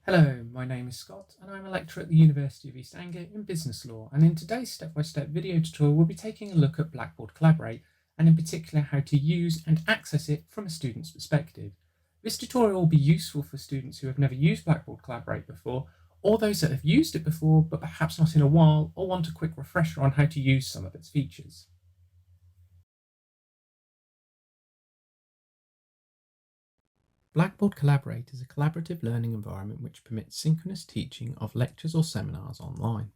Hello, my name is Scott and I'm a lecturer at the University of East Anglia in Business Law, and in today's step-by-step video tutorial we'll be taking a look at Blackboard Collaborate and in particular how to use and access it from a student's perspective. This tutorial will be useful for students who have never used Blackboard Collaborate before, or those that have used it before but perhaps not in a while or want a quick refresher on how to use some of its features. Blackboard Collaborate is a collaborative learning environment which permits synchronous teaching of lectures or seminars online.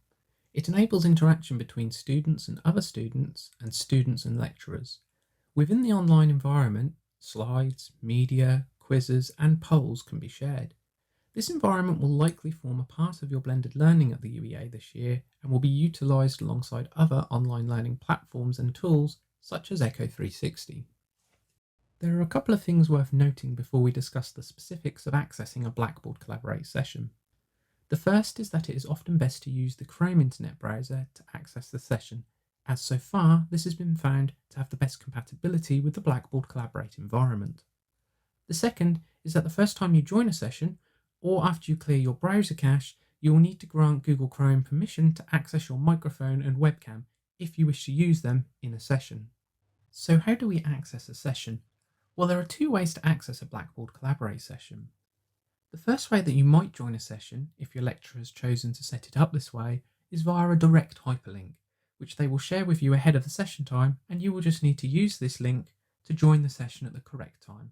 It enables interaction between students and other students and students and lecturers. Within the online environment, slides, media, quizzes and polls can be shared. This environment will likely form a part of your blended learning at the UEA this year and will be utilised alongside other online learning platforms and tools such as Echo 360. There are a couple of things worth noting before we discuss the specifics of accessing a Blackboard Collaborate session. The first is that it is often best to use the Chrome internet browser to access the session, as so far this has been found to have the best compatibility with the Blackboard Collaborate environment. The second is that the first time you join a session, or after you clear your browser cache, you will need to grant Google Chrome permission to access your microphone and webcam if you wish to use them in a session. So how do we access a session? Well, there are two ways to access a Blackboard Collaborate session. The first way that you might join a session, if your lecturer has chosen to set it up this way, is via a direct hyperlink, which they will share with you ahead of the session time, and you will just need to use this link to join the session at the correct time.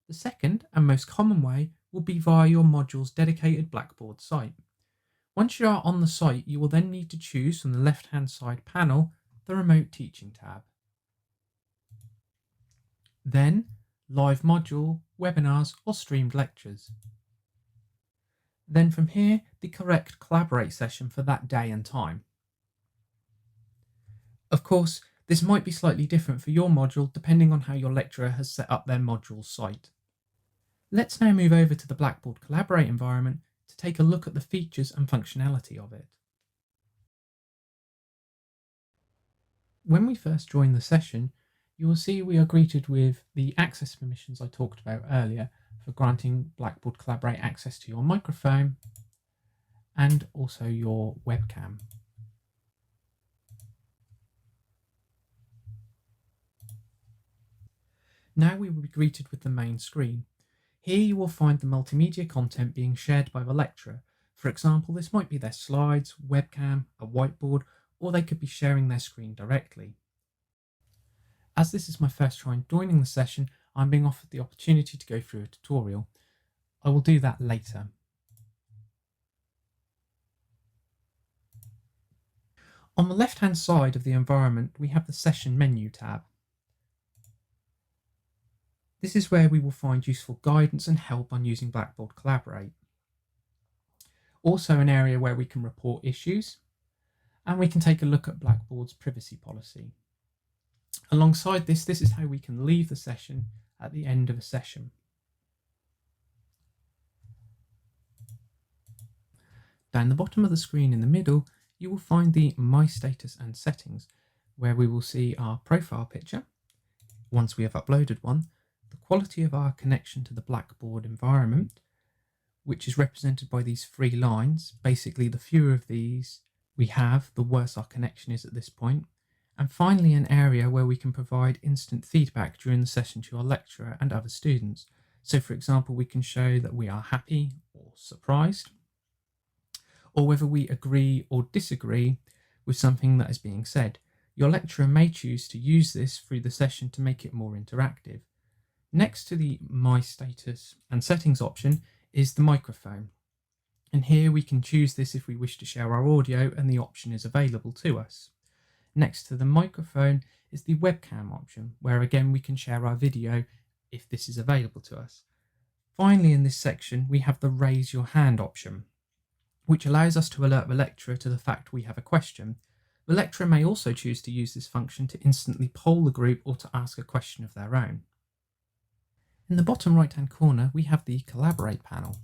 The second and most common way will be via your module's dedicated Blackboard site. Once you are on the site, you will then need to choose from the left-hand side panel the Remote Teaching tab. Then, live module, webinars or streamed lectures. Then from here, the correct Collaborate session for that day and time. Of course, this might be slightly different for your module depending on how your lecturer has set up their module site. Let's now move over to the Blackboard Collaborate environment to take a look at the features and functionality of it. When we first join the session, you will see we are greeted with the access permissions I talked about earlier for granting Blackboard Collaborate access to your microphone and also your webcam. Now we will be greeted with the main screen. Here you will find the multimedia content being shared by the lecturer. For example, this might be their slides, webcam, a whiteboard, or they could be sharing their screen directly. As this is my first time joining the session, I'm being offered the opportunity to go through a tutorial. I will do that later. On the left-hand side of the environment, we have the Session Menu tab. This is where we will find useful guidance and help on using Blackboard Collaborate. Also an area where we can report issues, and we can take a look at Blackboard's privacy policy. Alongside this is how we can leave the session at the end of a session. Down the bottom of the screen in the middle, you will find the My Status and Settings, where we will see our profile picture, once we have uploaded one, the quality of our connection to the Blackboard environment, which is represented by these 3 lines. Basically, the fewer of these we have, the worse our connection is at this point. And finally, an area where we can provide instant feedback during the session to our lecturer and other students. So for example, we can show that we are happy or surprised, or whether we agree or disagree with something that is being said. Your lecturer may choose to use this through the session to make it more interactive. Next to the My Status and Settings option is the microphone. And here we can choose this if we wish to share our audio, and the option is available to us. Next to the microphone is the webcam option, where again we can share our video if this is available to us. Finally, in this section, we have the Raise Your Hand option, which allows us to alert the lecturer to the fact we have a question. The lecturer may also choose to use this function to instantly poll the group or to ask a question of their own. In the bottom right-hand corner, we have the Collaborate panel.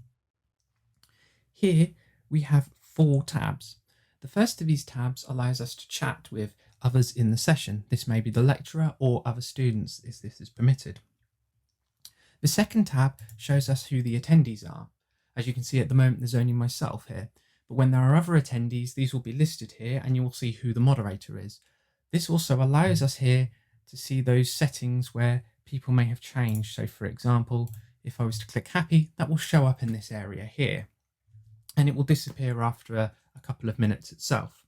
Here we have 4 tabs. The first of these tabs allows us to chat with others in the session. This may be the lecturer or other students if this is permitted. The second tab shows us who the attendees are, As you can see at the moment, there's only myself here. But when there are other attendees, these will be listed here and you will see who the moderator is. This also allows us here to see those settings where people may have changed. So for example, if I was to click happy, that will show up in this area here and it will disappear after a couple of minutes itself.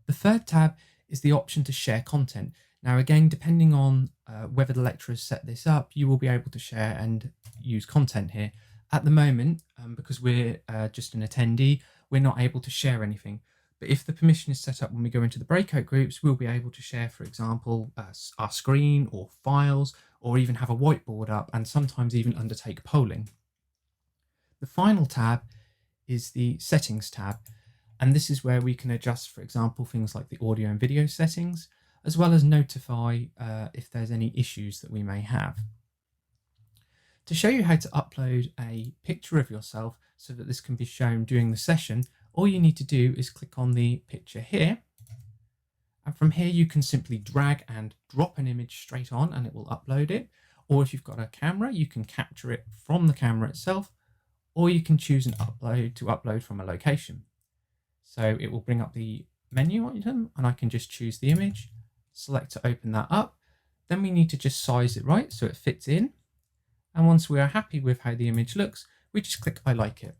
The third tab is the option to share content. Now again, depending on whether the lecturers set this up, you will be able to share and use content here. At the moment, because we're just an attendee, we're not able to share anything. But if the permission is set up when we go into the breakout groups, we'll be able to share, for example, our screen or files, or even have a whiteboard up and sometimes even undertake polling. The final tab is the settings tab. And this is where we can adjust, for example, things like the audio and video settings, as well as notify if there's any issues that we may have. To show you how to upload a picture of yourself so that this can be shown during the session, all you need to do is click on the picture here. And from here, you can simply drag and drop an image straight on and it will upload it. Or if you've got a camera, you can capture it from the camera itself, or you can choose an upload to upload from a location. So it will bring up the menu item and I can just choose the image, select to open that up. Then we need to just size it right so it fits in. And once we are happy with how the image looks, we just click I like it.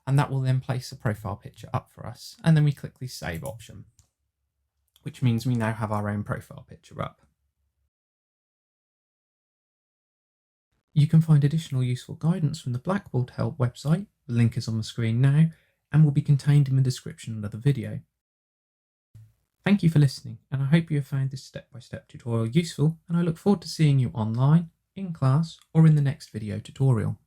And that will then place a profile picture up for us. And then we click the save option, which means we now have our own profile picture up. You can find additional useful guidance from the Blackboard Help website. The link is on the screen now and will be contained in the description of the video. Thank you for listening, and I hope you have found this step-by-step tutorial useful, and I look forward to seeing you online, in class, or in the next video tutorial.